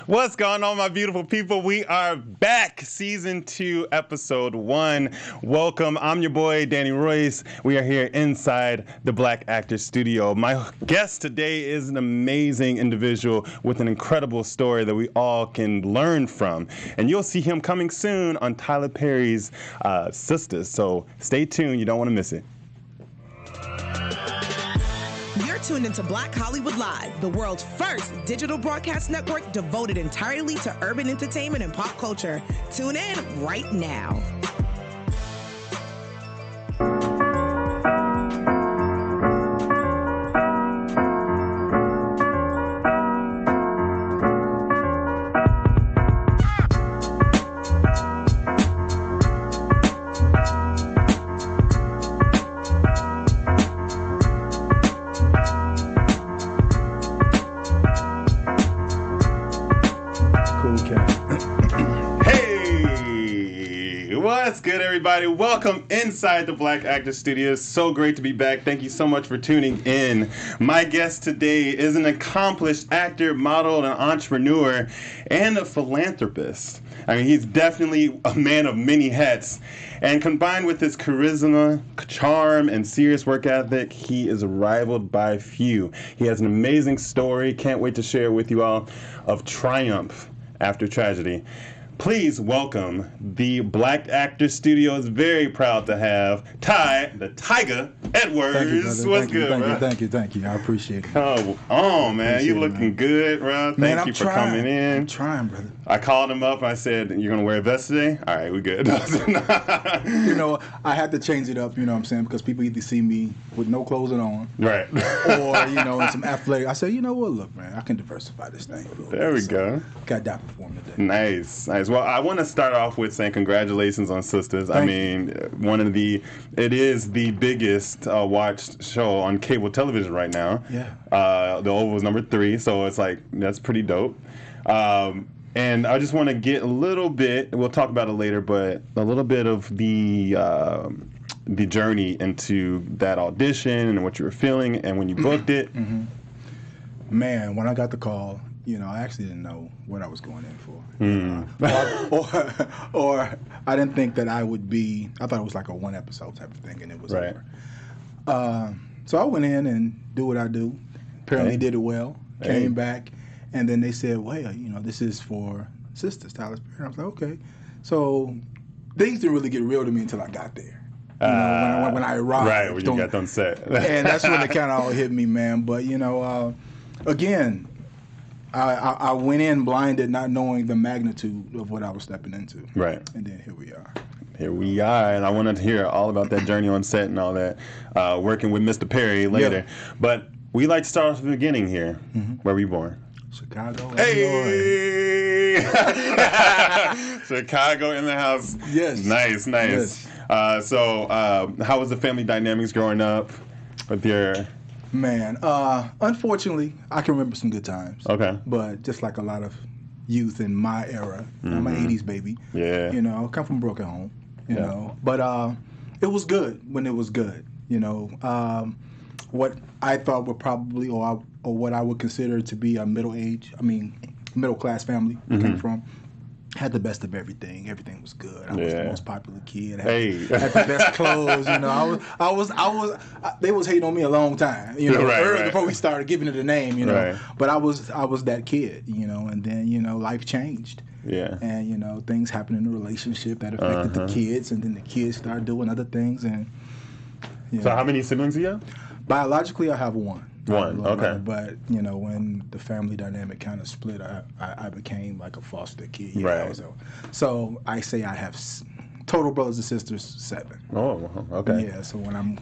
What's going on, my beautiful people? We are back, season 2, episode 1. Welcome. I'm your boy, Danny Royce. We are here inside the Black Actor Studio. My guest today is an amazing individual with an incredible story that we all can learn from. And you'll see him coming soon on Tyler Perry's Sistas. So stay tuned. You don't want to miss it. You're tuned into Black Hollywood Live, the world's first digital broadcast network devoted entirely to urban entertainment and pop culture. Tune in right now. What's good, everybody? Welcome inside the Black Actor Studio. So great to be back. Thank you so much for tuning in. My guest today is an accomplished actor, model, and entrepreneur, and a philanthropist. I mean, he's definitely a man of many hats. And combined with his charisma, charm, and serious work ethic, he is rivaled by few. He has an amazing story, can't wait to share with you all, of triumph after tragedy. Please welcome the Black Actor Studio is very proud to have Ty, the Tiger Edwards. Thank you, brother. What's good, bro? Thank you. I appreciate it. Come on, man. You looking good, bro. Thank you for coming in. I'm trying, brother. I called him up and I said, "You're going to wear a vest today?" All right, we good. You know, I had to change it up, you know what I'm saying, because people either see me with no clothing on. Right. Or, you know, in some athletic. I said, you know what, look, man, I can diversify this thing. There we go. Got that perform today. Nice. Well, I want to start off with saying congratulations on Sistas. It is the biggest watched show on cable television right now. Yeah. The Oval is number 3, so it's like, that's pretty dope. And I just want to get a little bit, we'll talk about it later, but a little bit of the journey into that audition and what you were feeling and when you booked it. Mm-hmm. Man, when I got the call, you know, I actually didn't know what I was going in for. Or I didn't think that I would be, I thought it was like a 1 episode type of thing and it was right. over. So I went in and do what I do. Apparently did it well, came back, and then they said, well, you know, this is for Sistas, Tyler Perry. And I was like, okay. So things didn't really get real to me until I got there. You know, when I arrived. Right, when you got on set. And that's when it kind of all hit me, man. But, you know, again, I went in blinded, not knowing the magnitude of what I was stepping into. Right. And then here we are. Here we are, and I wanted to hear all about that journey on set and all that, working with Mr. Perry later. Yeah. But we like to start off at the beginning here. Mm-hmm. Where were you born? Chicago, Illinois. Chicago in the house. Yes. Nice. Yes. So how was the family dynamics growing up with your... Man, unfortunately, I can remember some good times. Okay. But just like a lot of youth in my era, I'm an 80s baby. Yeah. You know, come from a broken home, you know. But it was good when it was good, you know. What I thought would probably, or what I would consider to be a middle class family came from, had the best of everything. Everything was good. I was the most popular kid. Had the best clothes. You know, they was hating on me a long time. You know, early before we started giving it a name. You know, but I was that kid. You know, and then life changed. Yeah. And things happened in the relationship that affected the kids, and then the kids started doing other things. And so, how many siblings do you have? Biologically, I have one. One, okay. But, when the family dynamic kind of split, I became like a foster kid. Right. So I say I have total brothers and sisters 7. Oh, okay. Yeah, so when I'm,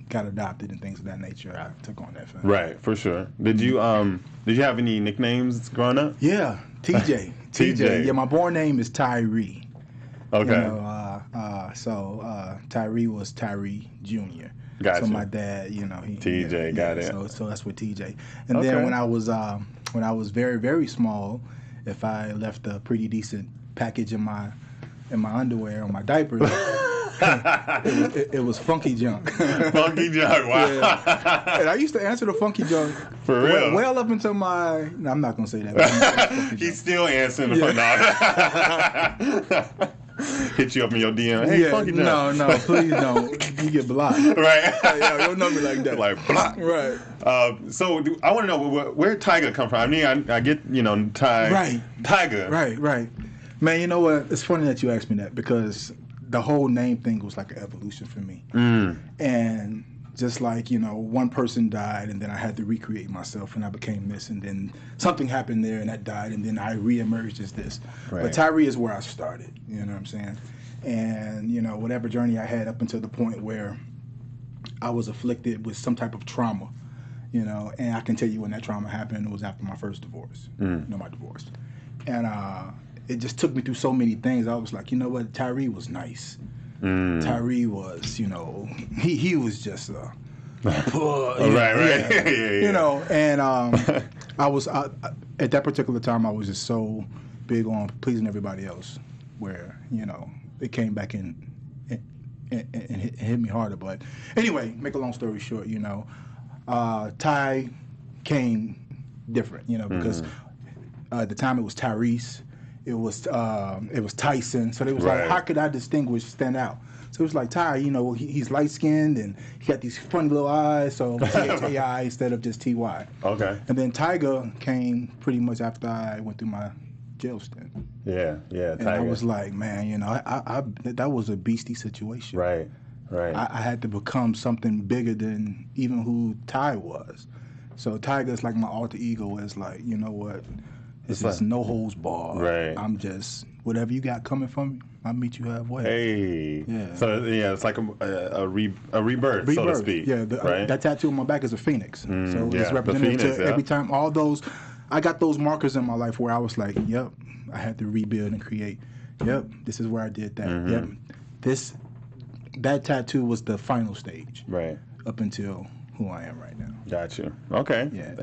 got adopted and things of that nature, I took on that family. Right, for sure. Did you have any nicknames growing up? Yeah, TJ. TJ. Yeah, my born name is Tyree. Okay. So Tyree was Tyree Jr. Gotcha. So my dad, he TJ, got it. So that's what TJ. And then when I was very, very small, if I left a pretty decent package in my underwear or my diapers, It was Funky Junk. Funky Junk, wow. Yeah. And I used to answer the Funky Junk For real? well up until my... No, I'm not going to say that. He's still answering the phone. Hit you up in your DM. Hey, Funky Junk. No, please don't. You get blocked. Right. Don't know me like that. Like, block. Right. So I want to know where Tyga come from. I mean, I get, Ty. Right. Tyga. Right. Man, you know what? It's funny that you asked me that because the whole name thing was like an evolution for me. And just like, one person died and then I had to recreate myself and I became this and then something happened there and that died and then I reemerged as this. Right. But Tyree is where I started, you know what I'm saying? And, whatever journey I had up until the point where I was afflicted with some type of trauma, and I can tell you when that trauma happened, it was after my first divorce, my divorce. And it just took me through so many things. I was like, you know what, Tyree was nice. Tyree was, he was just right. Yeah. And I was at that particular time I was just so big on pleasing everybody else, where it came back and hit me harder. But anyway, make a long story short, Ty came different, because at the time it was Tyrese. It was Tyson, so they was like, how could I stand out? So it was like Ty, he's light skinned and he got these funny little eyes, so T-I instead of just T-Y. Okay. And then Tyga came pretty much after I went through my jail stint. Yeah, and Tyga. I was like, man, I that was a beastie situation. Right. I had to become something bigger than even who Ty was. So Tyga's like my alter ego is like, you know what? It's just no holds barred. Right. I'm just, whatever you got coming from me, I'll meet you halfway. Hey. Yeah. So, it's like a rebirth, so to speak. Yeah. That tattoo on my back is a phoenix. So it's representative to every time. All those, I got those markers in my life where I was like, yep, I had to rebuild and create. Yep, this is where I did that. Yep. That tattoo was the final stage. Right. Up until who I am right now. Got you. Okay. Yeah.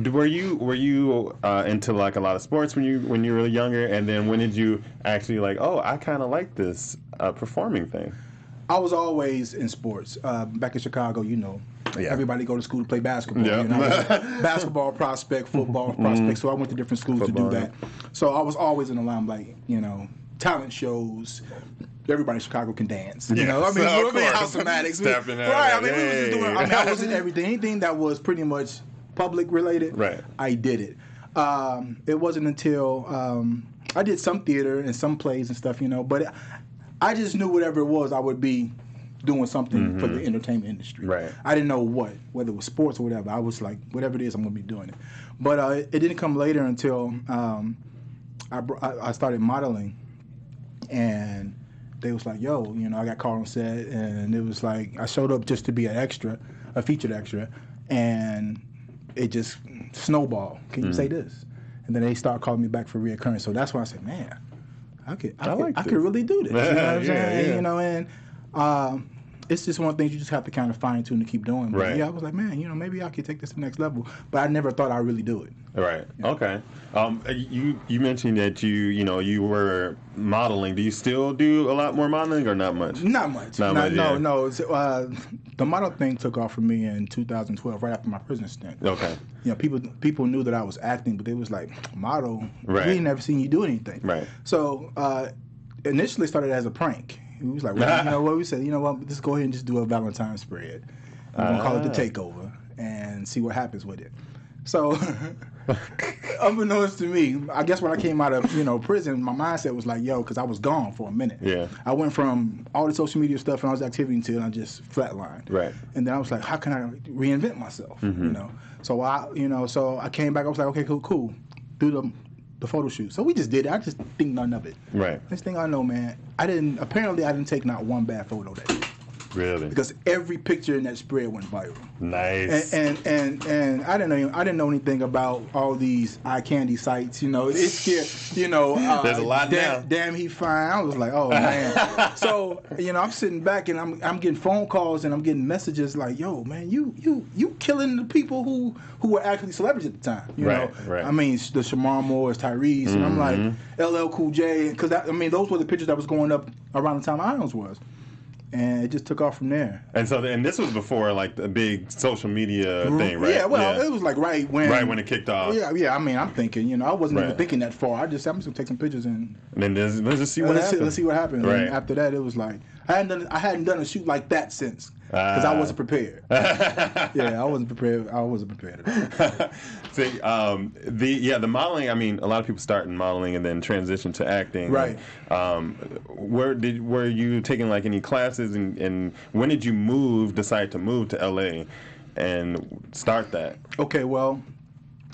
Were you into like a lot of sports when you were really younger, and then when did you actually I kind of like this performing thing? I was always in sports. Back in Chicago, everybody go to school to play basketball. Yeah. Basketball prospect, football prospect. So I went to different schools to do that. So I was always in the limelight. Talent shows. Everybody in Chicago can dance. House-o-matics. Right. We was just doing. I was in everything. Anything that was pretty much public related. Right. I did it. It wasn't until I did some theater and some plays and stuff, but I just knew whatever it was, I would be doing something for the entertainment industry. Right. I didn't know whether it was sports or whatever. I was like, whatever it is, I'm going to be doing it. But it didn't come later until I started modeling, and they was like, yo, I got called on set, and it was like, I showed up just to be an extra, a featured extra, and it just snowballed. Can you say this? And then they start calling me back for reoccurrence. So that's why I said, man, I could really do this. You know what I'm saying? And it's just one of the things you just have to kind of fine tune to keep doing. But I was like, man, maybe I could take this to the next level. But I never thought I'd really do it. Right. Yeah. Okay. You mentioned that you were modeling. Do you still do a lot more modeling or not much? Not much. No. The model thing took off for me in 2012, right after my prison stint. Okay. People knew that I was acting, but they was like, model? Right. We ain't never seen you do anything. Right. So initially started as a prank. He was like, well, you know what? We said, let's go ahead and just do a Valentine's spread. We're going to call it The Takeover and see what happens with it. So, unbeknownst to me, I guess when I came out of, prison, my mindset was like, because I was gone for a minute. Yeah. I went from all the social media stuff and all this activity until I just flatlined. Right. And then I was like, how can I reinvent myself? So I came back, I was like, okay, cool. Do the photo shoot. So we just did it. I just think none of it. Right. Next thing I know, man, I didn't take not one bad photo that day. Really? Because every picture in that spread went viral. Nice. And I didn't know anything about all these eye candy sites. It's scared. There's a lot now. Damn, he fine. I was like, oh man. So I'm sitting back and I'm getting phone calls and I'm getting messages like, yo, man, you killing the people who were actually celebrities at the time. You know? Right. I mean, the Shamar Moore's, Tyrese, and I'm like, LL Cool J, because those were the pictures that was going up around the time Ions was. And it just took off from there. And this was before like the big social media thing, right? Yeah, well, it was like right when it kicked off. Yeah. I mean, I'm thinking, I wasn't even thinking that far. I'm just gonna take some pictures and then let's just see what happens. Let's see what happens. Right. And after that, it was like I hadn't done a shoot like that since because I wasn't prepared. I wasn't prepared. I wasn't prepared at all. See, the modeling. I mean, a lot of people start in modeling and then transition to acting. Right. Were you taking like any classes and when did you decide to move to LA and start that? Okay, well,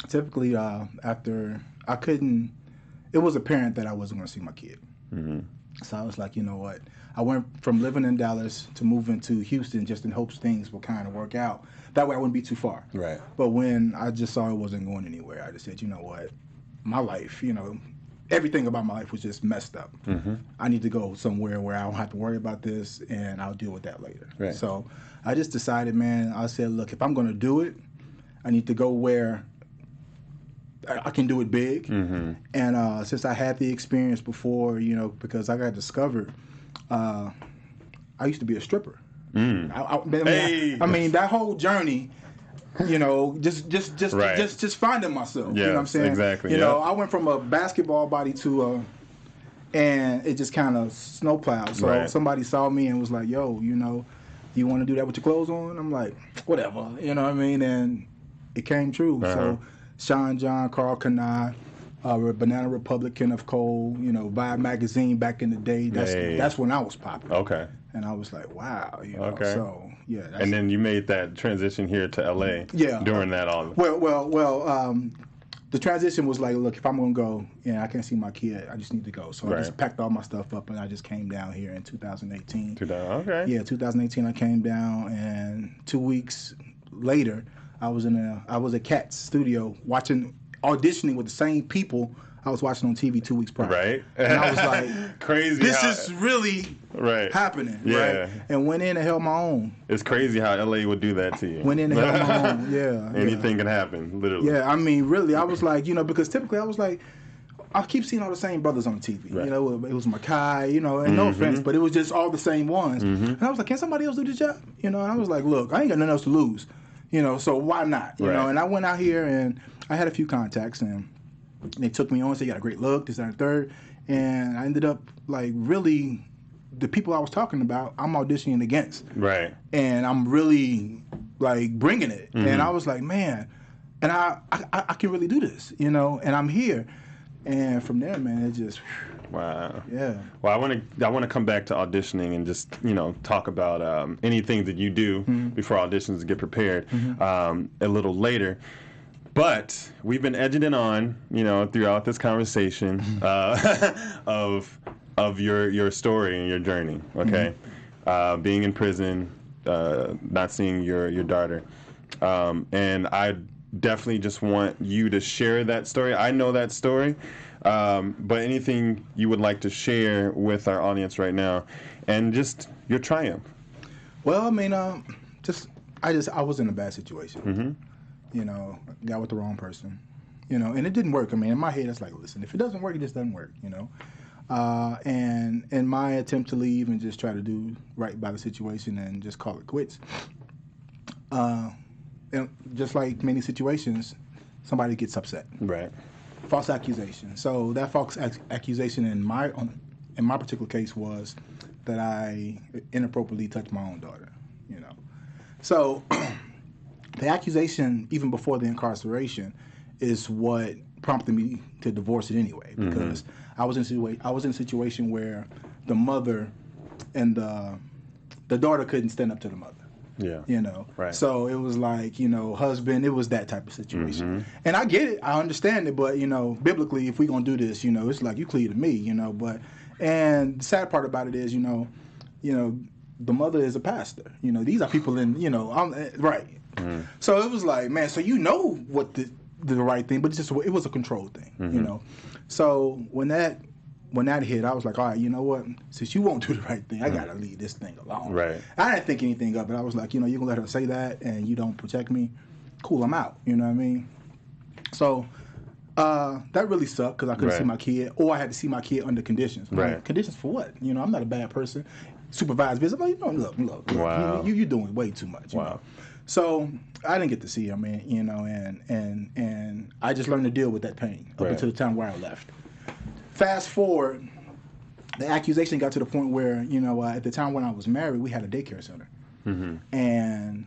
typically after it was apparent that I wasn't going to see my kid. Mm-hmm. So I was like, you know what? I went from living in Dallas to moving to Houston just in hopes things would kind of work out. That way I wouldn't be too far. Right. But when I just saw it wasn't going anywhere, I just said, you know what? My life, everything about my life was just messed up. Mm-hmm. I need to go somewhere where I don't have to worry about this, and I'll deal with that later. Right. So I just decided, man, I said, look, if I'm going to do it, I need to go where I can do it big. Mm-hmm. And since I had the experience before, because I got discovered, I used to be a stripper. Mm. I mean, that whole journey, just finding myself. Yeah, you know what I'm saying? Exactly. I went from a basketball body to and it just kind of snowplowed. So somebody saw me and was like, yo, you want to do that with your clothes on? I'm like, whatever. You know what I mean? And it came true. Uh-huh. So Sean John, Carl Kanai, Banana Republic, Kenneth Cole, Vibe Magazine back in the day. That's when I was popular. Okay. And I was like, wow. Okay. So, yeah. And then you made that transition here to LA. Yeah. During that all. Well, the transition was like, look, if I'm going to go and I can't see my kid, I just need to go. So I just packed all my stuff up and I just came down here in 2018. Okay. Yeah, 2018 I came down, and 2 weeks later I was at Cat's studio auditioning with the same people I was watching on TV 2 weeks prior. Right. And I was like, crazy. This is really happening. Yeah. Right? And went in and held my own. It's crazy how LA would do that to you. Went in and held my own. Yeah. Anything can happen, literally. Yeah, I mean, really, I was like, because typically I was like, I keep seeing all the same brothers on TV. Right. It was Makai, and no offense, but it was just all the same ones. Mm-hmm. And I was like, can somebody else do this job? And I was like, look, I ain't got nothing else to lose. So why not? You know, and I went out here and I had a few contacts and they took me on, said, you got a great look, this, that, and third. And I ended up, like, really, the people I was talking about, I'm auditioning against. Right. And I'm really, like, bringing it. Mm-hmm. And I was like, man, and I can really do this, and I'm here. And from there, man, it just... Wow. Yeah. Well, I want to come back to auditioning and just talk about anything that you do before auditions get prepared a little later. But we've been edging it on, throughout this conversation of your story and your journey. Okay, being in prison, not seeing your daughter, and I definitely just want you to share that story. I know that story. But anything you would like to share with our audience right now, and just your triumph. Well, I mean, I was in a bad situation. Mm-hmm. Got with the wrong person. And it didn't work. I mean, in my head, it's like, listen, if it doesn't work, it just doesn't work. And in my attempt to leave and just try to do right by the situation and just call it quits. And just like many situations, somebody gets upset. Right. False accusation. So that false accusation in my particular case was that I inappropriately touched my own daughter. So the accusation, even before the incarceration, is what prompted me to divorce it anyway. Because I was in a situation where the mother and the daughter couldn't stand up to the mother. Yeah. Right. So it was like, husband, it was that type of situation. Mm-hmm. And I get it, I understand it, but, biblically, if we're going to do this, it's like you clear to me, and the sad part about it is, the mother is a pastor. You know, these are people in, you know, right. So it was like, man, so you know what the right thing, but it was a control thing, you know. So when that hit, I was like, all right, you know what? Since you won't do the right thing, I gotta leave this thing alone. Right. I didn't think anything of it. I was like, you know, you're gonna let her say that and you don't protect me. Cool, I'm out. You know what I mean? So that really sucked because I couldn't see my kid, or I had to see my kid under conditions. Right. Conditions for what? You know, I'm not a bad person. Supervised business. I'm like, no, look. Wow. You're doing way too much. You know? So I didn't get to see him, man. You know, and I just learned to deal with that pain up until the time where I left. Fast forward, the accusation got to the point where, you know, at the time when I was married, we had a daycare center. And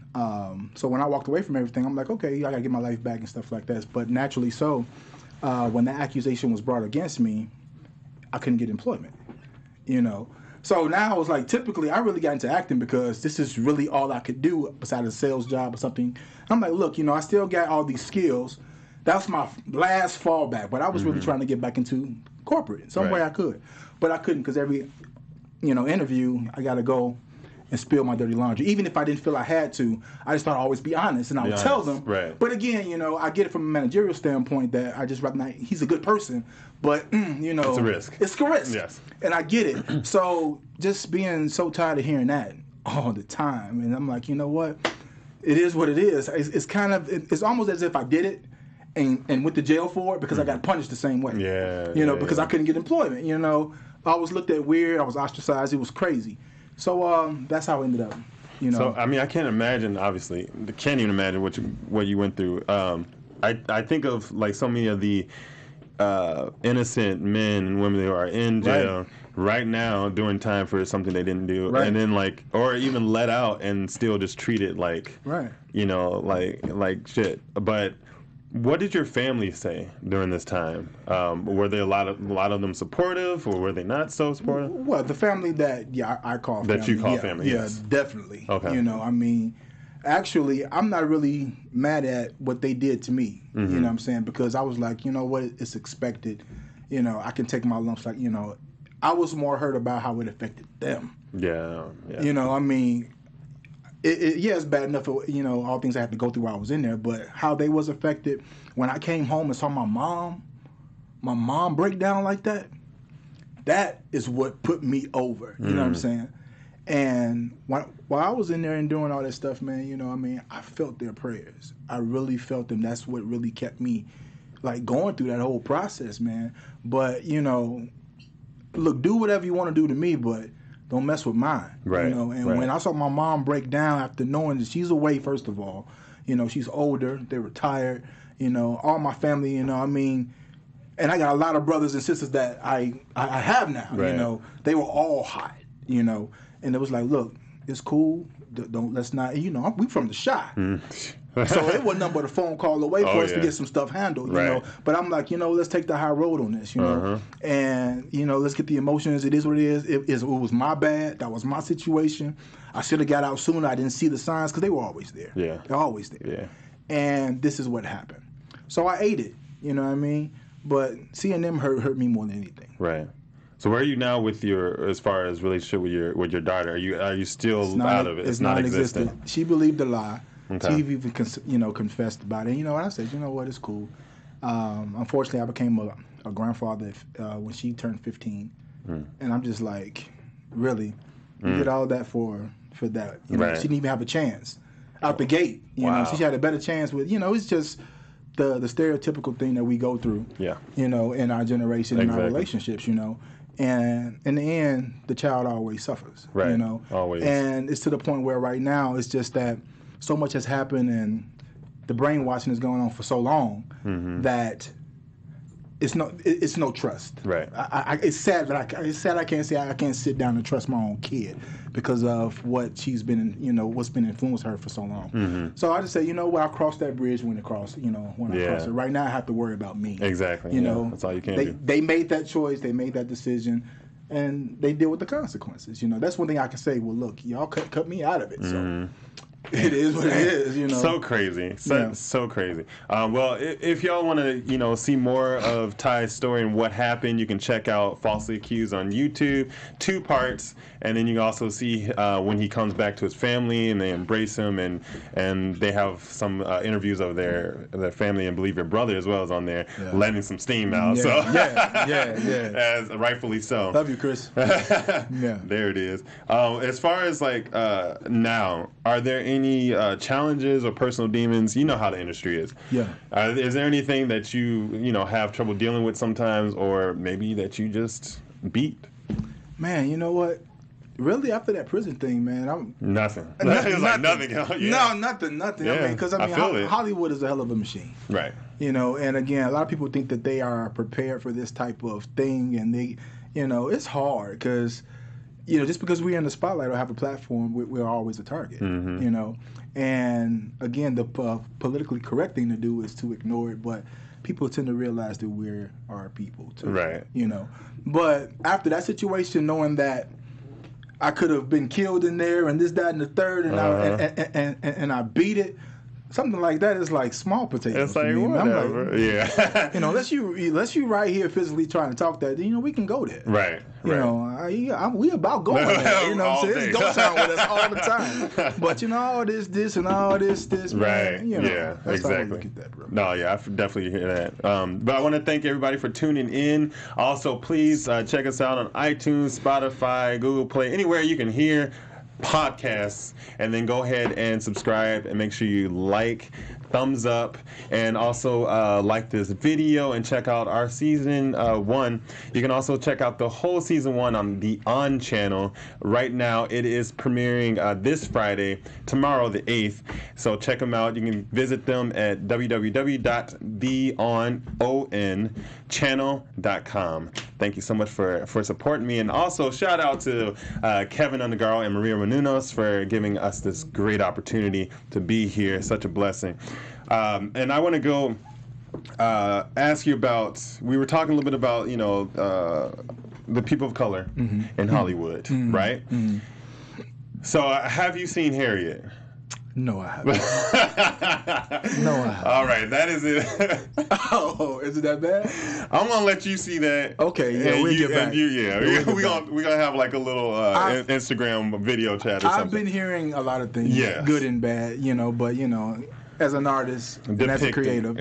so when I walked away from everything, I'm like, okay, I got to get my life back and stuff like that. But naturally so, when that accusation was brought against me, I couldn't get employment, you know. So now I was like, typically, I really got into acting because this is really all I could do besides a sales job or something. I'm like, look, you know, I still got all these skills. That's my last fallback. But I was really trying to get back into corporate some way I could. But I couldn't because every, you know, interview, I got to go and spill my dirty laundry. Even if I didn't feel I had to, I just thought I'd always be honest, and I would tell them. Right. But again, you know, I get it from a managerial standpoint that I just recognize he's a good person, but, you know. It's a risk. It's a risk. Yes. And I get it. So just being so tired of hearing that all the time, and I'm like, you know what? It is what it is. It's kind of, it's almost as if I did it and went to jail for it because I got punished the same way. Yeah. You know, because I couldn't get employment, you know. I was looked at weird. I was ostracized. It was crazy. So that's how I ended up, you know. So I mean, I can't imagine. Obviously, can't even imagine what you went through. I think of like so many of the innocent men and women who are in jail right now doing time for something they didn't do, and then like, or even let out and still just treated like, you know, like shit. But what did your family say during this time? Were they a lot of them supportive, or were they not so supportive? Well, the family that I call family. That you call family, yes. Yeah, definitely. Okay. You know, I mean, actually, I'm not really mad at what they did to me. You know what I'm saying? Because I was like, you know what, it's expected. You know, I can take my lumps. Like, you know, I was more hurt about how it affected them. Yeah. You know, I mean, it's bad enough, you know, all things I had to go through while I was in there, but how they was affected when I came home and saw my mom break down like that is what put me over. You know what I'm saying? And while I was in there and doing all that stuff, man, you know, I mean, I felt their prayers. I really felt them. That's what really kept me, like, going through that whole process, man. But, you know, look, do whatever you want to do to me, but don't mess with mine. Right. You know, and when I saw my mom break down after knowing that she's away, first of all, you know, she's older, they're retired, you know, all my family, you know, I mean, and I got a lot of brothers and sisters that I have now, you know, they were all hot, you know, and it was like, look, it's cool, let's not, you know, we from the Chi. So it wasn't nothing but a phone call away for us to get some stuff handled, you know. But I'm like, you know, let's take the high road on this, you know. And, you know, let's get the emotions. It is what it is. It was my bad. That was my situation. I should have got out sooner. I didn't see the signs because they were always there. Yeah. They're always there. Yeah. And this is what happened. So I ate it, you know what I mean? But seeing them hurt me more than anything. Right. So where are you now with as far as relationship with your daughter? Are you still out of it? It's non-existent. She believed the lie. Okay. She even confessed about it. And, you know, and I said, you know what, it's cool. Unfortunately, I became a grandfather when she turned 15. And I'm just like, really? You did all that for that? You know, she didn't even have a chance out the gate. You know, she had a better chance with, you know, it's just the stereotypical thing that we go through, you know, in our generation, in our relationships, you know. And in the end, the child always suffers, you know. Always. And it's to the point where right now it's just that so much has happened and the brainwashing is going on for so long that it's no trust. Right. It's sad that I can't sit down and trust my own kid because of what she's been, you know, what's been influenced her for so long. So I just say, you know what, I'll cross that bridge when I cross it. Right now I have to worry about me. Exactly. You know, that's all you can do. They made that choice, they made that decision, and they deal with the consequences. You know, that's one thing I can say. Well, look, y'all cut me out of it. So It is what it is, you know. So crazy. So crazy. Well, if y'all want to, see more of Ty's story and what happened, you can check out Falsely Accused on YouTube, 2 parts, and then you can also see when he comes back to his family and they embrace him, and they have some interviews of their family, and believe your brother as well is on there, letting some steam out. Yeah. As rightfully so. Love you, Chris. Yeah. There it is. As far as now, are there any challenges or personal demons? You know how the industry is. Yeah. Is there anything that you have trouble dealing with sometimes, or maybe that you just beat? Man, you know what? Really, after that prison thing, man, nothing. Nothing. Nothing. No, nothing. Yeah, Because Hollywood is a hell of a machine. Right. And again, a lot of people think that they are prepared for this type of thing, and they, it's hard because, just because we're in the spotlight or have a platform, we're always a target. Mm-hmm. And again, the politically correct thing to do is to ignore it, but people tend to realize that we're our people too. Right. But after that situation, knowing that I could have been killed in there and this, that, and the third, and I beat it. Something like that is like small potatoes. It's like to me. whatever. I'm like, yeah. unless you right here physically trying to talk that, we can go there. Right. We about going there. You know what I'm saying? It's go time with us all the time. But all this and all this, right. Man, yeah. That's exactly. how I look at that, bro. No, yeah, I definitely hear that. But I want to thank everybody for tuning in. Also, please check us out on iTunes, Spotify, Google Play, anywhere you can hear podcasts, and then go ahead and subscribe and make sure you thumbs up, and also like this video and check out our season 1. You can also check out the whole season 1 on the On channel. Right now it is premiering this Friday, tomorrow the 8th, so check them out. You can visit them at www.theonchannel.com. Thank you so much for supporting me, and also shout out to Kevin Undergaro and Maria Manunos for giving us this great opportunity to be here. Such a blessing. And I want to go ask you about, we were talking a little bit about, the people of color in Hollywood, right? Mm-hmm. So have you seen Harriet? No, I haven't. No, I haven't. All right, that is it. Oh, is it that bad? I'm gonna let you see that. Okay, yeah, we'll get back. We're gonna have like a little Instagram video chat or something. I've been hearing a lot of things, good and bad, but as an artist and as a creative,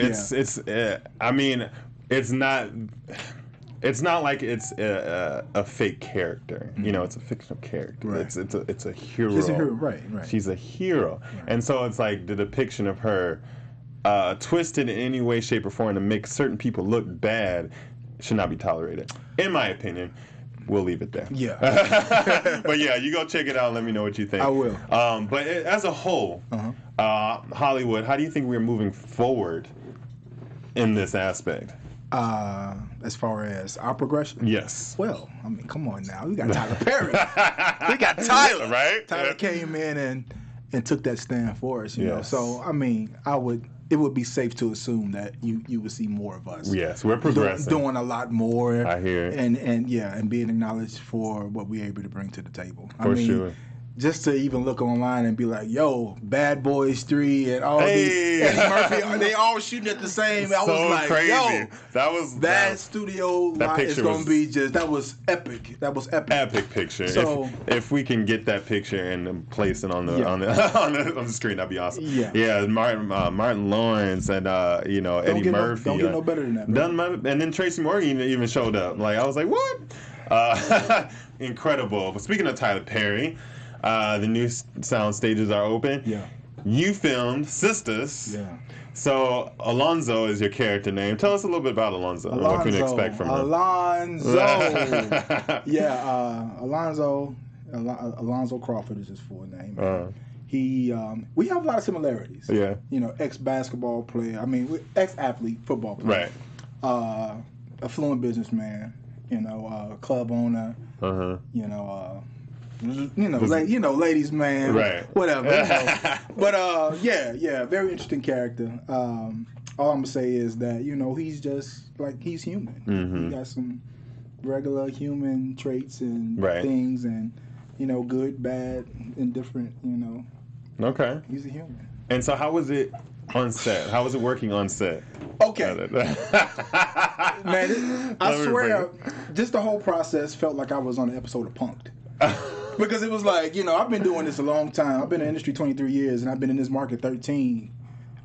it's not like it's a fake character. It's a fictional character. Right. It's a hero. She's a hero, right. She's a hero. Right. And so it's like the depiction of her twisted in any way, shape, or form to make certain people look bad should not be tolerated. In my opinion, we'll leave it there. Yeah. But yeah, you go check it out and let me know what you think. I will. But as a whole, Hollywood, how do you think we're moving forward in this aspect? As far as our progression? Yes. Well, I mean, come on now. We got Tyler Perry. We got Tyler. Right? Tyler came in and took that stand for us, you know. So, I mean, it would be safe to assume that you would see more of us. Yes, we're progressing. Doing a lot more. I hear it. And being acknowledged for what we're able to bring to the table. For sure. Just to even look online and be like, yo, Bad Boys 3 and all these Eddie Murphy, they all shooting at the same. I was like, crazy. Yo, that studio that is going to be that was epic. That was epic. Epic picture. So if we can get that picture and place it on the on the screen, that'd be awesome. Yeah. Martin Lawrence and Eddie Murphy. Don't get no better than that. And then Tracy Morgan even showed up. Like I was like, what? Incredible. But speaking of Tyler Perry. The new sound stages are open. Yeah. You filmed Sistas. Yeah. So Olonzo is your character name. Tell us a little bit about Olonzo. What can you expect from him? Olonzo. Olonzo Crawford is his full name. We have a lot of similarities. Yeah. Ex-basketball player. I mean, ex-athlete, football player. Right. Affluent businessman. Club owner. Ladies man, right? Whatever. But very interesting character. All I'm gonna say is that he's just he's human. Mm-hmm. He got some regular human traits and things, and good, bad, indifferent. Okay. He's a human. And so how was it on set? How was it working on set? Okay. Man, I swear, just the whole process felt like I was on an episode of Punk'd. Because it was like, I've been doing this a long time. I've been in the industry 23 years, and I've been in this market 13,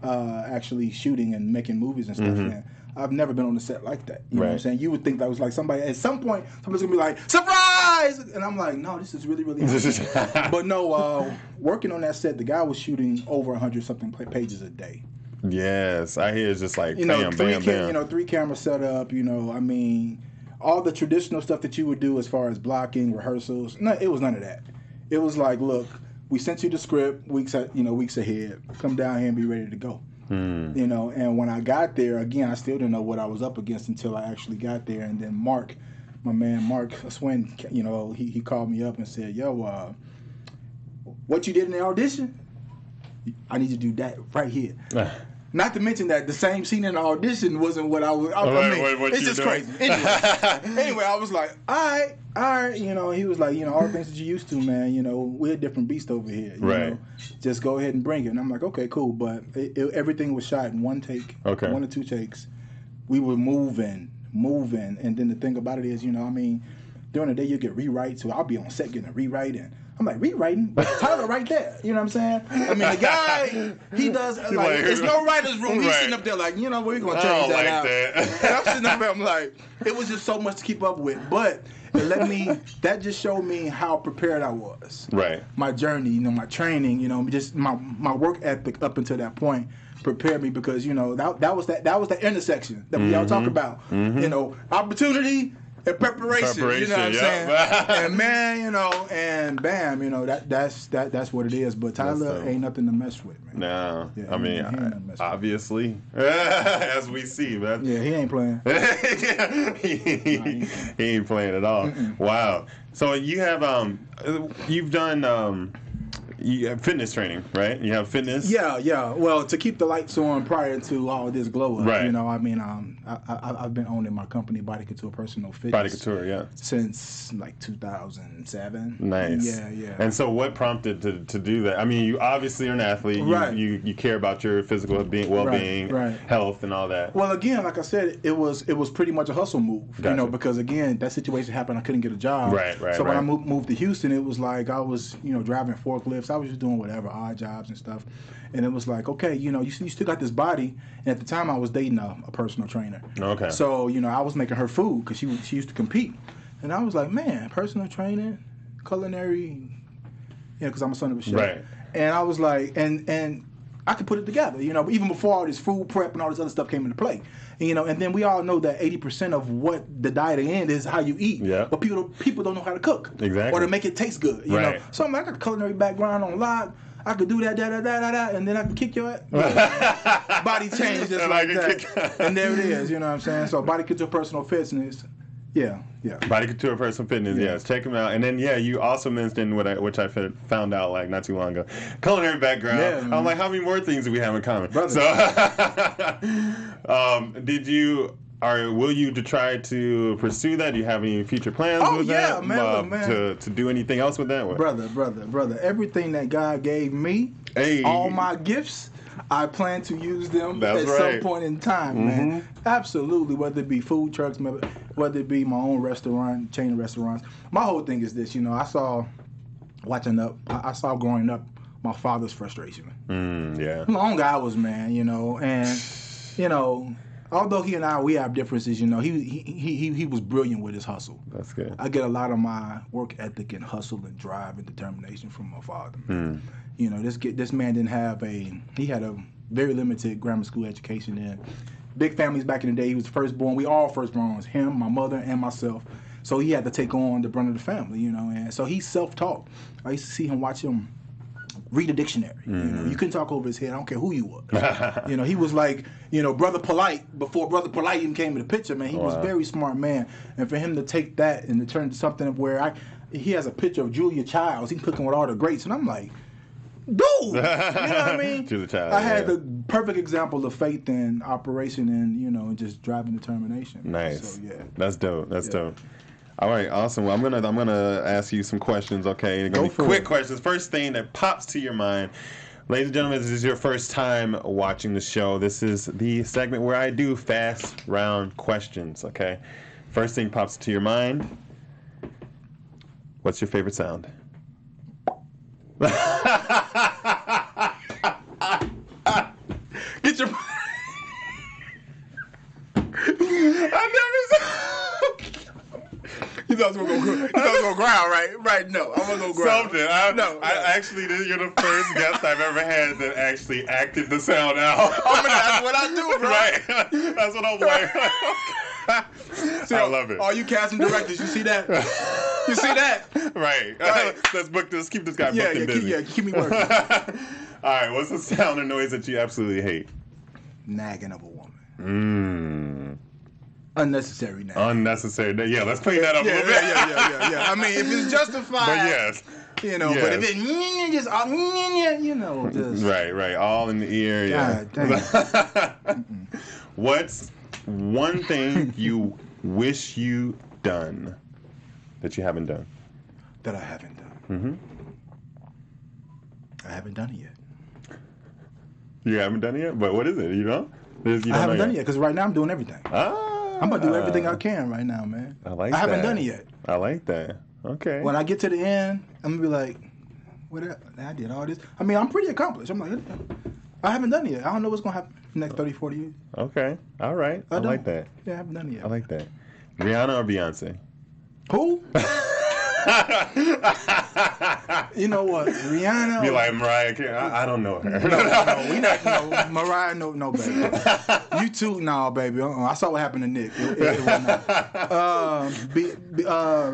actually shooting and making movies and stuff, man. I've never been on a set like that. You know what I'm saying? You would think that was like somebody, at some point, somebody's going to be like, surprise! And I'm like, no, this is really, really hard. But no, working on that set, the guy was shooting over 100-something pages a day. Yes, I hear it's just like, bam, bam. 3 cameras set up, all the traditional stuff that you would do as far as blocking, rehearsals. No, it was none of that. It was like, look, we sent you the script weeks ahead. Come down here and be ready to go. And when I got there, again, I still didn't know what I was up against until I actually got there. And then Mark, my man Mark Swin, he called me up and said, yo, what you did in the audition, I need you to do that right here. Not to mention that the same scene in the audition wasn't what I was. It's just crazy. Anyway, I was like, all right. He was like, all the things that you used to, man. We're a different beast over here. You know? Just go ahead and bring it. And I'm like, okay, cool. But everything was shot in one take, 1 or 2 takes. We were moving. And then the thing about it is, during the day you get rewrites. So I'll be on set getting a rewrite, and I'm like, rewriting? Tyler right there. You know what I'm saying? I mean, the guy, he does, like there's no writer's room. He's sitting up there like, we're going to change that out. And I'm sitting up there, I'm like, it was just so much to keep up with. But that just showed me how prepared I was. Right. My journey, my training, just my work ethic up until that point prepared me because, that was the intersection that we all talk about. Opportunity and preparation, you know what I'm saying? And man, and bam, that's what it is. But Tyler ain't nothing to mess with, man. No, yeah, I mean, obviously, as we see, man. Yeah, he ain't playing. he ain't playing at all. Wow. So you have you've done you have fitness training, right? You have fitness. Yeah. Well, to keep the lights on prior to all this glow up, right. I've been owning my company, Body Couture Personal Fitness. Body Couture, yeah. Since like 2007. Nice. Yeah. And so, what prompted to do that? I mean, you obviously are an athlete. Right. You care about your physical well-being, right. health, and all that. Well, again, like I said, it was pretty much a hustle move. Gotcha. Because again, that situation happened. I couldn't get a job. Right. So when I moved to Houston, it was like I was, driving forklifts. I was just doing whatever, odd jobs and stuff. And it was like, okay, you still got this body. And at the time, I was dating a personal trainer. Okay. So, I was making her food because she used to compete. And I was like, man, personal training, culinary, because I'm a son of a chef. Right. And I was like, and I could put it together, even before all this food prep and all this other stuff came into play. And then we all know that 80% of what the diet end is how you eat. Yeah. But people don't know how to cook. Exactly. Or to make it taste good. You know. So I'm like, I got a culinary background on lock. I could do that, and then I could kick your ass. Body change just like that. And there it is, you know what I'm saying? So Body Couture Personal Fitness. Yeah. Body Couture Personal Fitness, yes. Check him out. And then, you also mentioned, which I found out like not too long ago, culinary background. Yeah, I'm like, how many more things do we have in common? Brother. So, will you try to pursue that? Do you have any future plans with that? Man. To do anything else with that? Brother. Everything that God gave me, all my gifts, I plan to use them some point in time, man. Absolutely, whether it be food trucks, whether it be my own restaurant, chain of restaurants. My whole thing is this, I saw growing up my father's frustration. How long I was, man, and, although he and we have differences, he was brilliant with his hustle. That's good. I get a lot of my work ethic and hustle and drive and determination from my father. This man didn't have he had a very limited grammar school education and big families back in the day. He was the firstborn. We all firstborns, him, my mother, and myself. So he had to take on the brunt of the family, and so he's self-taught. I used to see him, watch him read a dictionary. You couldn't talk over his head. I don't care who you was. He was like, Brother Polite before Brother Polite even came in the picture, man. He was a very smart man. And for him to take that and to turn it to something where he has a picture of Julia Childs. He's cooking with all the greats. And I'm like, dude! You know what I mean? Julia Childs, I had the perfect example of faith and operation and, just driving determination. Nice. So, yeah. That's dope. That's dope. All right, awesome. Well, I'm gonna ask you some questions. Okay, they're gonna be quick questions. First thing that pops to your mind. Ladies and gentlemen, this is your first time watching the show. This is the segment where I do fast round questions, okay? First thing pops to your mind. What's your favorite sound? Get your... I never saw... You thought I was gonna growl, right? Right? No, I'm gonna go growl. Something. Actually, you're the first guest I've ever had that actually acted the sound out. That's what I do, bro. Right. That's what I'm like. See, I love it. All you casting directors, you see that? You see that? Right. Let's book this. Keep this guy booked and busy. Keep me working. All right. What's the sound or noise that you absolutely hate? Nagging of a woman. Unnecessary nagging. Unnecessary. Yeah, let's clean that up a little bit. Yeah. I mean, if it's justified. But yes. You know, but if it just, just. Right. All in the ear. Yeah. God dang. What's one thing you wish you done that you haven't done? That I haven't done. Mm-hmm. I haven't done it yet. You haven't done it yet? But what is it? You know? I haven't done it yet because right now I'm doing everything. I'm going to do everything I can right now, man. I haven't done it yet. I like that. Okay. When I get to the end, I'm going to be like, I did all this. I mean, I'm pretty accomplished. I'm like, I haven't done it yet. I don't know what's going to happen in the next 30, 40 years. Okay. All right. I like that. Yeah, I haven't done it yet. I like that. Rihanna or Beyonce? Who? You know what? Rihanna. Be like Mariah Carey. I don't know her. No, we not. No, Mariah, no, baby. You too, no, baby. I saw what happened to Nick. It wasn't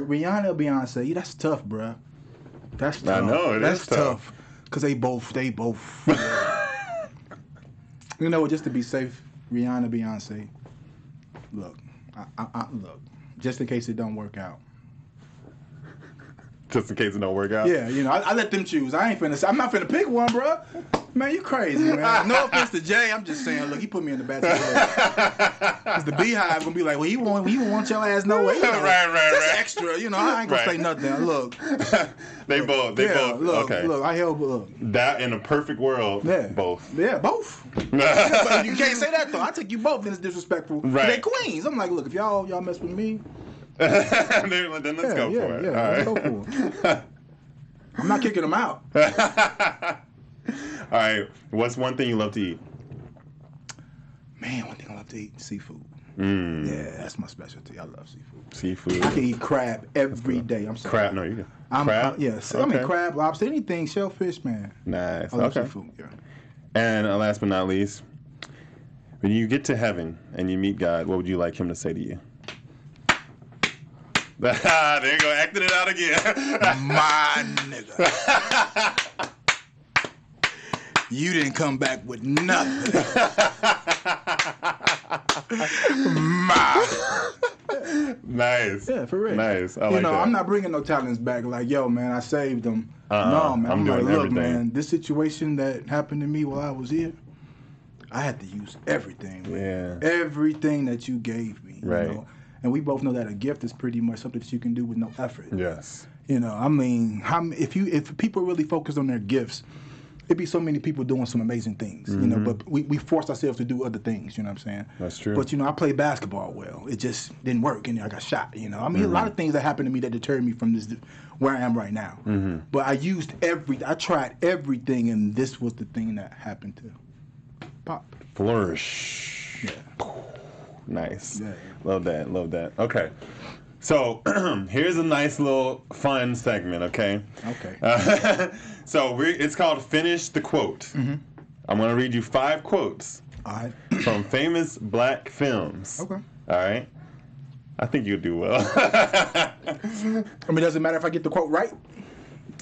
Rihanna or Beyonce? Yeah, that's tough, bro. That's tough. I know it is tough. Cause they both. You know, just to be safe, Rihanna, Beyonce. Look, look. Just in case it don't work out. Just in case it don't work out? Yeah, you know, I let them choose. I'm not finna pick one, bro. Man, you crazy, man. No offense to Jay. I'm just saying, look, he put me in the bad situation. Because the Beehive gonna be like, well, he won't want your ass no way. You know, right. That's extra. You know, I ain't gonna say nothing. Look. They both. Look, okay. Look, I help. Look. That in a perfect world, both. Yeah, both. But you can't say that, though. I take you both, then it's disrespectful. Right. They queens. I'm like, look, if y'all mess with me. then let's go for it. Yeah, let's go for it. I'm not kicking them out. All right. What's one thing you love to eat? Man, one thing I love to eat, seafood. Yeah, that's my specialty. I love seafood. Seafood. I can eat crab every day. I'm sorry. Crab? No, you can. Crab? Yes. Okay. I mean, crab, lobster, anything, shellfish, man. Nice. I love seafood, yeah. And last but not least, when you get to heaven and you meet God, what would you like him to say to you? There you go, acting it out again. My nigga. You didn't come back with nothing. Nice. Yeah, for real. Nice. I like that. I'm not bringing no talents back like, yo, man, I saved them. No, man. I'm doing like, look, everything. man, this situation that happened to me while I was here, I had to use everything, man. Yeah. Everything that you gave me. Right. You know? And we both know that a gift is pretty much something that you can do with no effort. Yes. You know, I mean, if people really focus on their gifts, it'd be so many people doing some amazing things, you know, but we forced ourselves to do other things, you know what I'm saying? That's true. But, you know, I played basketball well. It just didn't work, and I got shot, you know? I mean, a lot of things that happened to me that deterred me from where I am right now. But I tried everything, and this was the thing that happened to pop. Flourish. Yeah. Nice. Yeah. Love that. Okay. So here's a nice little fun segment, okay? Okay. So it's called Finish the Quote. I'm going to read you 5 quotes All right. from famous black films. Okay. All right? I think you'll do well. I mean, does it matter if I get the quote right?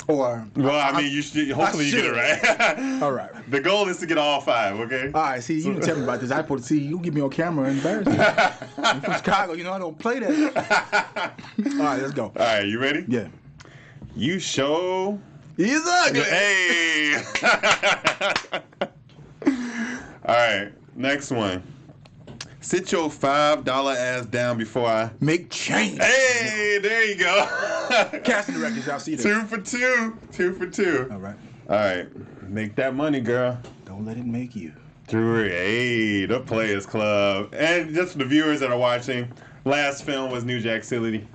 Or Well, I mean, you should. Hopefully, you get it right. All right. The goal is to get all 5. Okay. All right. See, you didn't tell me about this. I put you get me on camera and embarrass me. I'm from Chicago. You know I don't play that. All right, let's go. All right, you ready? Yeah. You show. He's ugly. Hey. All right. Next one. Sit your $5 ass down before I make change. Hey, there you go. Casting the records, y'all see this. 2 for 2. 2 for 2. All right. All right. Make that money, girl. Don't let it make you. Drew, hey, the Players Club. And just for the viewers that are watching, last film was New Jack City.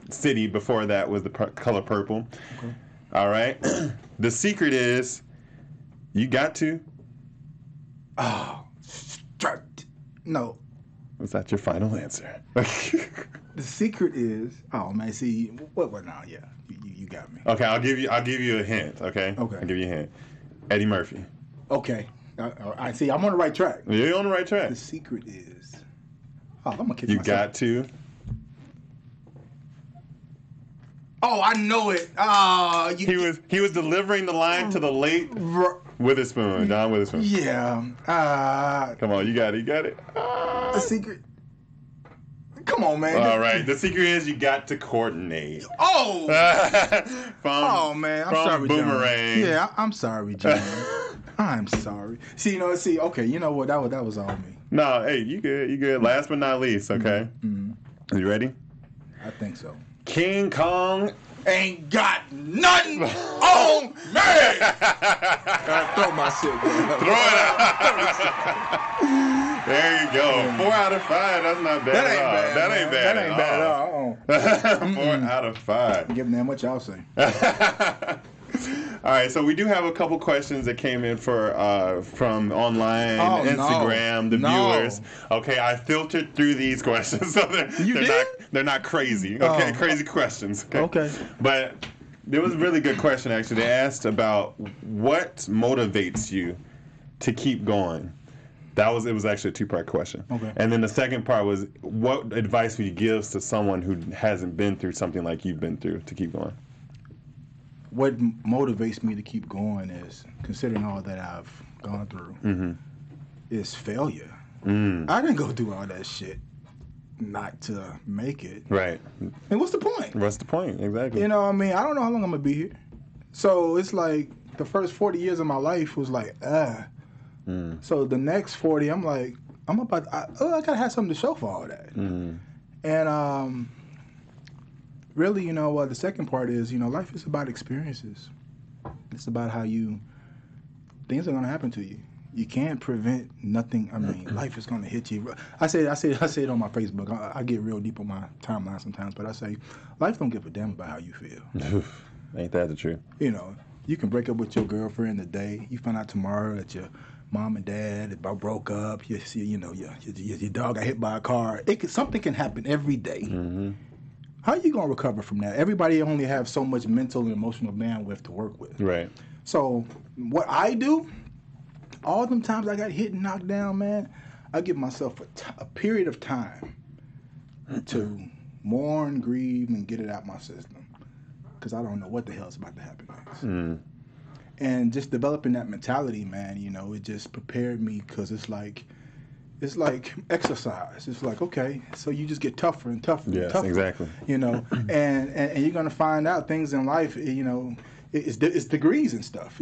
Before that was The Color Purple. Okay. All right. The secret is you got to. Oh, no. Was that your final answer? The secret is, oh man, see, what now? Yeah, you got me. Okay, I'll give you a hint. Okay. Okay. I'll give you a hint. Eddie Murphy. Okay. I see. I'm on the right track. You're on the right track. The secret is, I'm gonna kick you myself. Got to. Oh, I know it. He was delivering the line to the late Witherspoon, John Witherspoon. Yeah. Come on, you got it. The secret. Come on, man. All right. The secret is you got to coordinate. Oh. Oh man, I'm from sorry, Boomerang. John. Yeah, I'm sorry, John. I'm sorry. See, okay, you know what? That was all me. No, hey, you good. Last but not least, okay? Mm-hmm. You ready? I think so. King Kong ain't got nothing on me. Throw my shit, bro. Throw it out. There you go. 4 out of 5. That's not bad at all. That ain't bad at all. 4 out of 5. Give them that much, I'll say. All right, so we do have a couple questions that came in from online, Instagram, the viewers. Okay, I filtered through these questions, so they're not crazy. Okay, crazy questions. Okay, but there was a really good question actually. They asked about what motivates you to keep going. It was actually a 2-part question. Okay. And then the second part was, what advice would you give to someone who hasn't been through something like you've been through to keep going? What motivates me to keep going is, considering all that I've gone through, is failure. I didn't go through all that shit not to make it. Right. And what's the point? What's the point? Exactly. You know what I mean? I don't know how long I'm going to be here. So it's like the first 40 years of my life was like, So the next 40, I'm like, I got to have something to show for all that. And really, the second part is, life is about experiences. It's about how things are going to happen to you. You can't prevent nothing. I mean, life is going to hit you. I say it on my Facebook. I get real deep on my timeline sometimes, but I say, life don't give a damn about how you feel. Ain't that the truth? You can break up with your girlfriend today. You find out tomorrow that your mom and dad about broke up. You see, your dog got hit by a car. Something can happen every day. How are you going to recover from that? Everybody only have so much mental and emotional bandwidth to work with. Right. So what I do, all them times I got hit and knocked down, man, I give myself a period of time to mourn, grieve, and get it out my system. Because I don't know what the hell is about to happen next. And just developing that mentality, man, it just prepared me, because it's like exercise. It's like, okay, so you just get tougher and tougher and tougher. Yes, exactly. And you're going to find out things in life, it's degrees and stuff.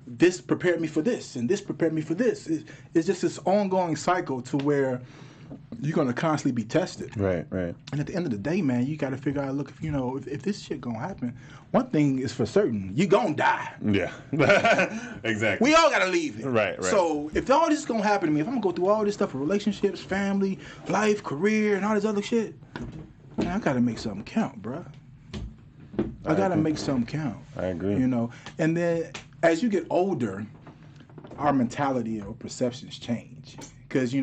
This prepared me for this, and this prepared me for this. It's just this ongoing cycle to where you're going to constantly be tested. Right. And at the end of the day, man, you got to figure out, look, if this shit going to happen, one thing is for certain, you going to die. Yeah. Exactly. We all got to leave it. Right. So if all this is going to happen to me, if I'm going to go through all this stuff with relationships, family, life, career, and all this other shit, man, I got to make something count, bruh. I got to make something count. I agree. And then as you get older, our mentality or perceptions change. Because,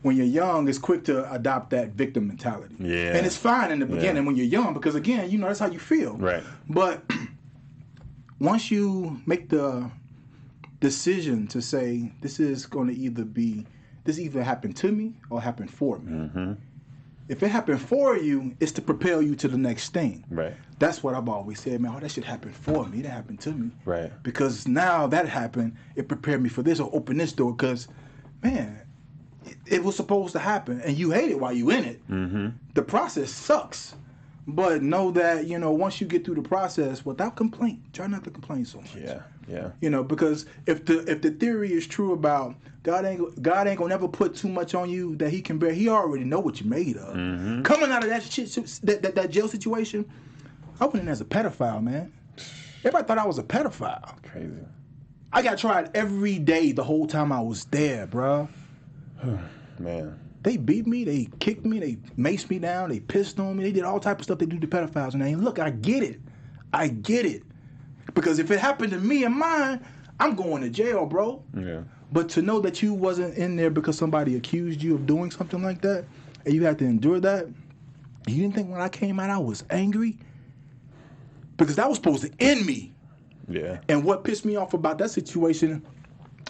when you're young, it's quick to adopt that victim mentality. Yeah. And it's fine in the beginning when you're young, because, again, that's how you feel. Right. But once you make the decision to say, this either happened to me or happened for me. If it happened for you, it's to propel you to the next thing. Right. That's what I've always said, man. That shit happened for me. That happened to me. Right. Because now that happened, it prepared me for this or opened this door. Because, man, it was supposed to happen, and you hate it while you in it. The process sucks, But know that, once you get through the process, without complaint, try not to complain so much. Yeah. Because if the theory is true about God ain't gonna never put too much on you that he can bear, he already know what you're made of. Mm-hmm. Coming out of that shit, that jail situation, I went in as a pedophile, man. Everybody thought I was a pedophile. Crazy. I got tried every day the whole time I was there, bro. Man. They beat me, they kicked me, they maced me down, they pissed on me, they did all type of stuff they do to pedophiles. And look, I get it. Because if it happened to me and mine, I'm going to jail, bro. Yeah. But to know that you wasn't in there because somebody accused you of doing something like that, and you had to endure that, you didn't think when I came out I was angry? Because that was supposed to end me. Yeah. And what pissed me off about that situation,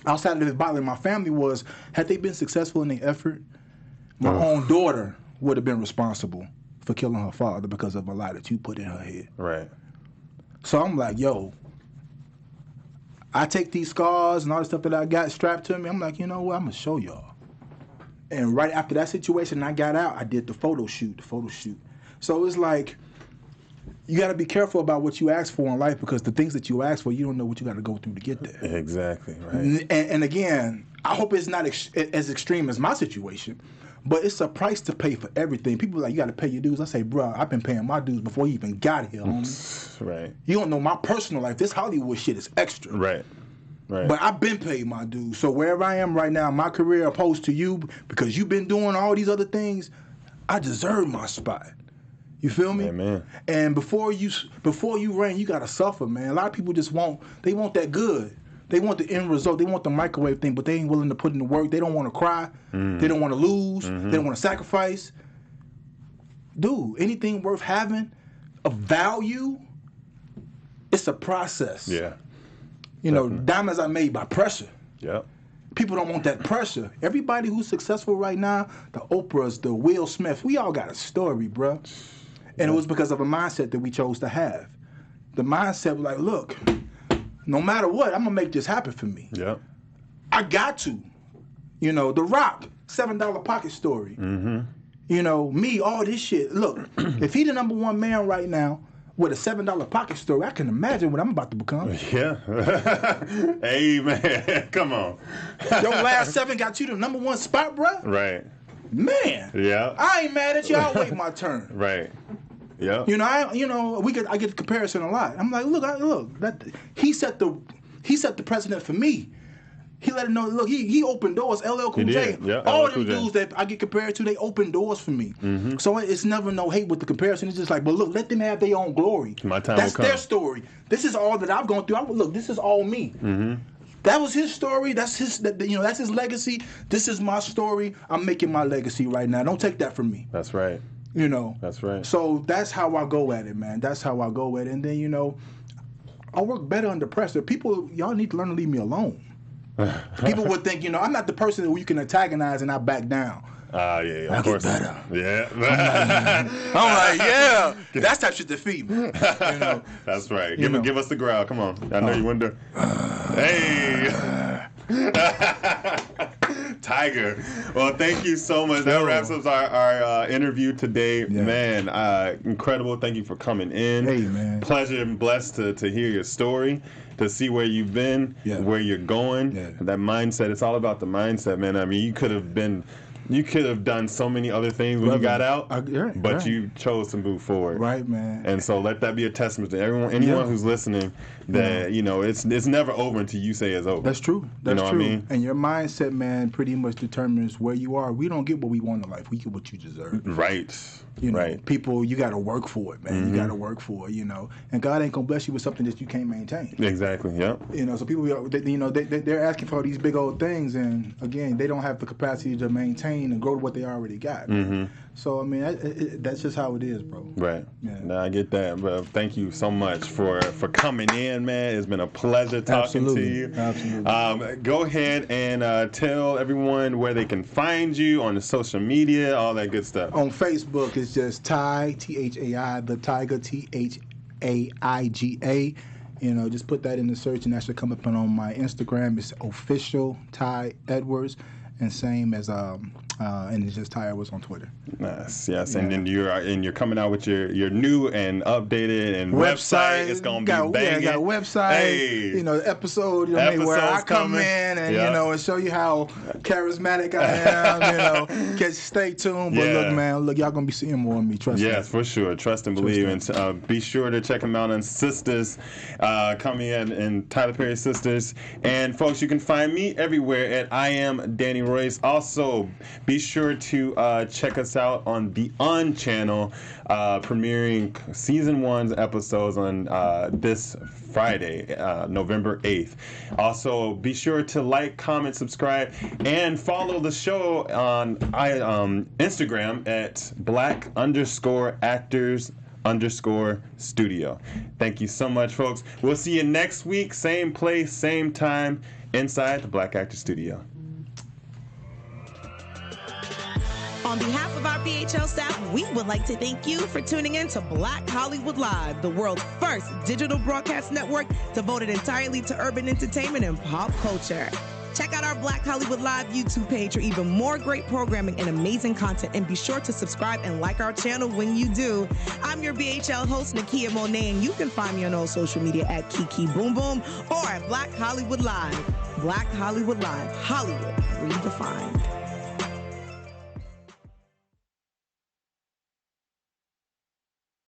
outside of it bothering my family, was had they been successful in their effort, my own daughter would have been responsible for killing her father because of a lie that you put in her head. Right. So I'm like, yo, I take these scars and all the stuff that I got strapped to me. I'm like, you know what? I'm going to show y'all. And right after that situation, I got out. I did the photo shoot. So it's like, you got to be careful about what you ask for in life, because the things that you ask for, you don't know what you got to go through to get there. Exactly, right. And again, I hope it's not as extreme as my situation, but it's a price to pay for everything. People are like, you got to pay your dues. I say, bro, I've been paying my dues before you even got here, homie. Right. You don't know my personal life. This Hollywood shit is extra. Right. But I've been paid my dues. So wherever I am right now, my career opposed to you, because you've been doing all these other things, I deserve my spot. You feel me? Amen. And before you reign, you gotta suffer, man. A lot of people just want that good. They want the end result. They want the microwave thing, but they ain't willing to put in the work. They don't want to cry. They don't want to lose. They don't want to sacrifice. Dude, anything worth having of value, it's a process. Yeah. Diamonds are made by pressure. Yep. People don't want that pressure. Everybody who's successful right now, the Oprahs, the Will Smiths, we all got a story, bro. And it was because of a mindset that we chose to have. The mindset was like, look, no matter what, I'm going to make this happen for me. Yep. I got to. The Rock, $7 pocket story. Me, all this shit. Look, if he the number one man right now with a $7 pocket story, I can imagine what I'm about to become. Yeah. Hey, man. Come on. Your last 7 got you the number one spot, bro? Right. Man. Yeah. I ain't mad at you. I'll wait my turn. Right. Yeah. I get the comparison a lot. I'm like, look, he set the precedent for me. He let him know, look, he opened doors. LL Cool J. Yeah, all them dudes that I get compared to, they open doors for me. So it's never no hate with the comparison. It's just like, but look, let them have their own glory. My time That's will come. their story. This is all that I've gone through. Look, this is all me. That was his story. That's his legacy. This is my story. I'm making my legacy right now. Don't take that from me. That's right. That's right. So that's how I go at it, man. That's how I go at it. And then, I work better under pressure. People, y'all need to learn to leave me alone. People would think, I'm not the person who you can antagonize and I back down. Yeah, of course. Get better. Yeah. I'm like, yeah. That's type shit defeat me. That's right. Give us the growl. Come on. I know you wonder. Hey. Tiger. Well, thank you so much. That wraps up our interview today. Yeah. Man, incredible. Thank you for coming in. Hey, man. Pleasure and blessed to hear your story, to see where you've been, where you're going. Yeah. That mindset. It's all about the mindset, man. I mean, you could have done so many other things when you got out, but you chose to move forward. Right, man. And so let that be a testament to anyone who's listening that, it's never over until you say it's over. That's true. That's true. What I mean? And your mindset, man, pretty much determines where you are. We don't get what we want in life. We get what you deserve. Right. Right. People, you got to work for it, man. You got to work for it, And God ain't going to bless you with something that you can't maintain. Exactly, yeah. So people, they're asking for all these big old things, and again, they don't have the capacity to maintain and grow what they already got. So, I mean, that's just how it is, bro. Right. Yeah. No, I get that. But thank you so much for coming in, man. It's been a pleasure talking to you. Absolutely. Go ahead and tell everyone where they can find you on the social media, all that good stuff. On Facebook, it's just Ty, Thai, the Tiger, Thaiga. Just put that in the search, and that should come up. And on my Instagram, it's official Ty Edwards, and same as and it's just Ty Edwards on Twitter. Nice, yes, and then you're coming out with your new and updated and website. It's gonna be banging. Got a website. Hey. The episode where I come in and and show you how charismatic I am. Stay tuned. But look, y'all gonna be seeing more of me. Trust me. Yes, for sure. Trust and believe, and be sure to check them out on Sistas, coming in Tyler Perry Sistas. And folks, you can find me everywhere at I am Danny Royce. Also, be sure to check us out on the On channel, premiering season 1's episodes on this Friday, November 8th. Also, be sure to like, comment, subscribe, and follow the show on Instagram at black_actors_studio. Thank you so much, folks. We'll see you next week, same place, same time, inside the Black Actor Studio. On behalf of our BHL staff, we would like to thank you for tuning in to Black Hollywood Live, the world's first digital broadcast network devoted entirely to urban entertainment and pop culture. Check out our Black Hollywood Live YouTube page for even more great programming and amazing content, and be sure to subscribe and like our channel when you do. I'm your BHL host, Nakia Monet, and you can find me on all social media at Kiki Boom Boom or at Black Hollywood Live. Black Hollywood Live, Hollywood redefined.